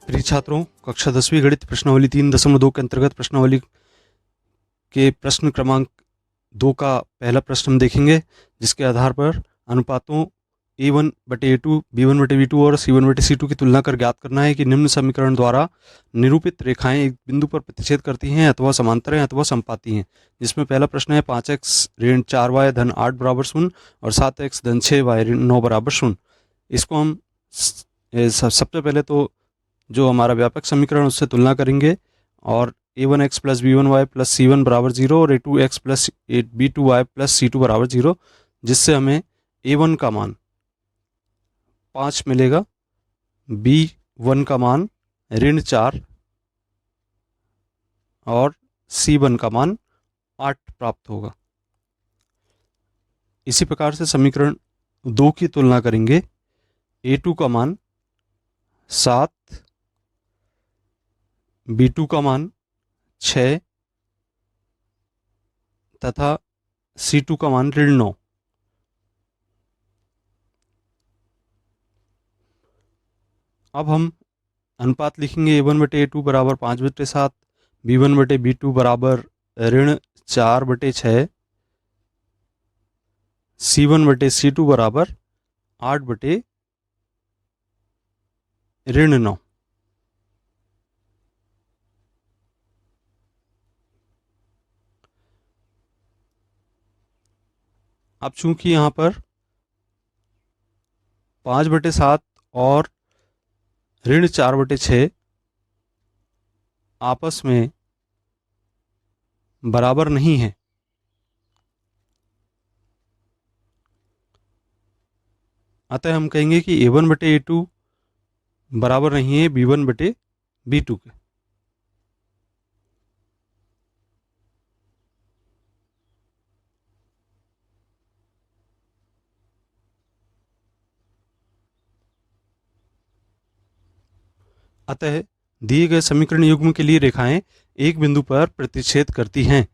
प्रिय छात्रों, कक्षा 10वीं गणित प्रश्नावली 3.2 के अंतर्गत प्रश्नावली के प्रश्न क्रमांक 2 का पहला प्रश्न हम देखेंगे, जिसके आधार पर अनुपातों A1/A2, B1/B2 और C1/C2 की तुलना कर ज्ञात करना है कि निम्न समीकरण द्वारा निरूपित रेखाएं एक बिंदु पर प्रतिच्छेद करती हैं अथवा समांतर हैं अथवा समपाती हैं। जिसमें पहला प्रश्न है 5x ऋण 4y धन 8 बराबर 0 और 7x धन 6y ऋण 9 बराबर 0। इसको हम सबसे पहले तो जो हमारा व्यापक समीकरण उससे तुलना करेंगे और a1x plus b1y plus c1 बराबर 0 और a2x plus b2y plus c2 बराबर 0, जिससे हमें a1 का मान 5 मिलेगा, b1 का मान ऋण 4 और c1 का मान 8 प्राप्त होगा। इसी प्रकार से समीकरण 2 की तुलना करेंगे। a2 का मान 7, b2 का मान 6 तथा c2 का मान ऋण 9। अब हम अनुपात लिखेंगे a1/A2 बराबर 5/7, b1/B2 बराबर ऋण 4/6, c1/C2 बराबर 8/ऋण 9। अब चूंकि यहाँ पर 5/7 और ऋण 4/6 आपस में बराबर नहीं है, अतः हम कहेंगे कि a1/A2 बराबर नहीं है b1/B2 के। अतः दिए गए समीकरण युग्म के लिए रेखाएं एक बिंदु पर प्रतिच्छेद करती हैं।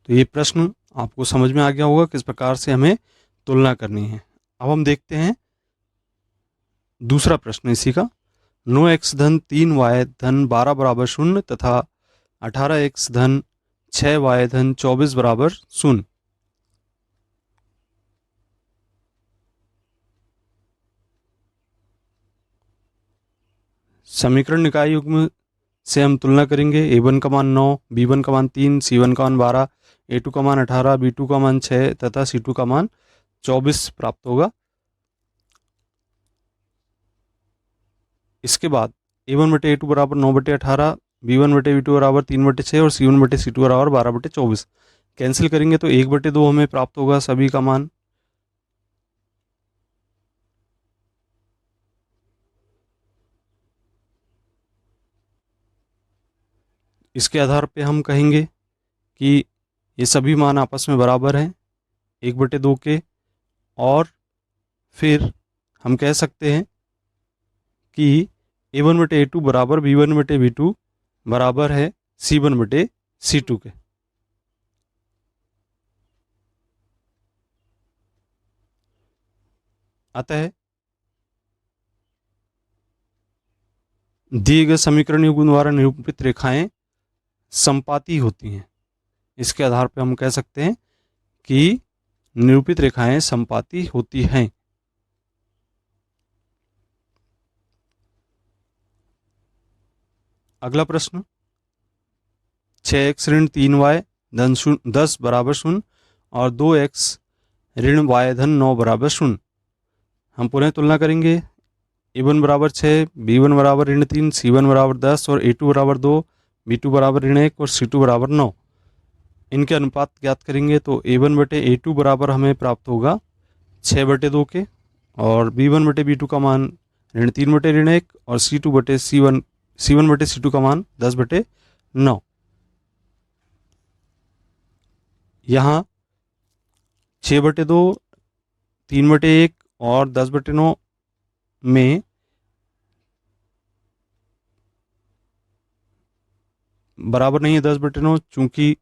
तो ये प्रश्न आपको समझ में आ गया होगा किस प्रकार से हमें तुलना करनी है। अब हम देखते हैं दूसरा प्रश्न इसी का। 9x धन 3y धन 12 बराबर 0 तथा 18x धन 6y धन 24 बराबर 0। समीकरण निकाय युग्म से हम तुलना करेंगे। a1 का मान 9, b1 का मान 3, c1 का मान 12, a2 का मान 18, b2 का मान 6 तथा c2 का मान 24 प्राप्त होगा। इसके बाद a1/A2 बराबर 9/18, b1/B2 बराबर 3/6 और c1/C2 बराबर 12/24 कैंसिल करेंगे तो 1/2 हमें प्राप्त होगा सभी का मान। इसके आधार पे हम कहेंगे कि ये सभी मान आपस में बराबर हैं 1/2 के, और फिर हम कह सकते हैं कि a1/A2 बराबर b1/B2 बराबर है c1/C2 के। अतः दिए गए समीकरण युग्म द्वारा निरूपित रेखाएं समपाती होती हैं। इसके आधार पर हम कह सकते हैं कि निरूपित रेखाएं समपाती होती हैं। अगला प्रश्न 6x ऋण 3y धन 10 बराबर 0 और 2x ऋण y धन 9 बराबर 0। हम पुनः तुलना करेंगे। a1 बराबर 6, b1 बराबर ऋण 3, c1 बराबर 10 और a2 बराबर 2, b2 बराबर ऋण 1 और c2 बराबर 9। इनके अनुपात ज्ञात करेंगे तो a1/A2 बराबर हमें प्राप्त होगा 6/2 के, और b1/B2 का मान ऋण 3/1 और c1/C2 का मान 10/9। यहाँ 6/2, 3/1 और 10/9 में बराबर नहीं है 10/9, चूंकि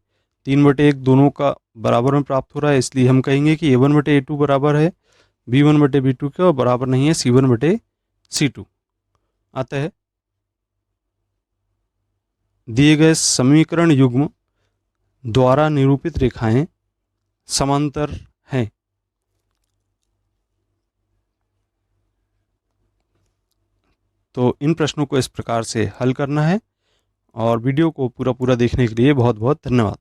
3/1 दोनों का बराबर में प्राप्त हो रहा है, इसलिए हम कहेंगे कि A1/A2 बराबर है B1/B2 के और बराबर नहीं है C1/C2। अतः दिए गए समीकरण युग्म द्वारा निरूपित रेखाएं समांतर हैं। तो इन प्रश्नों को इस प्रकार से हल करना है, और वीडियो को पूरा देखने के लिए बहुत बहुत धन्यवाद।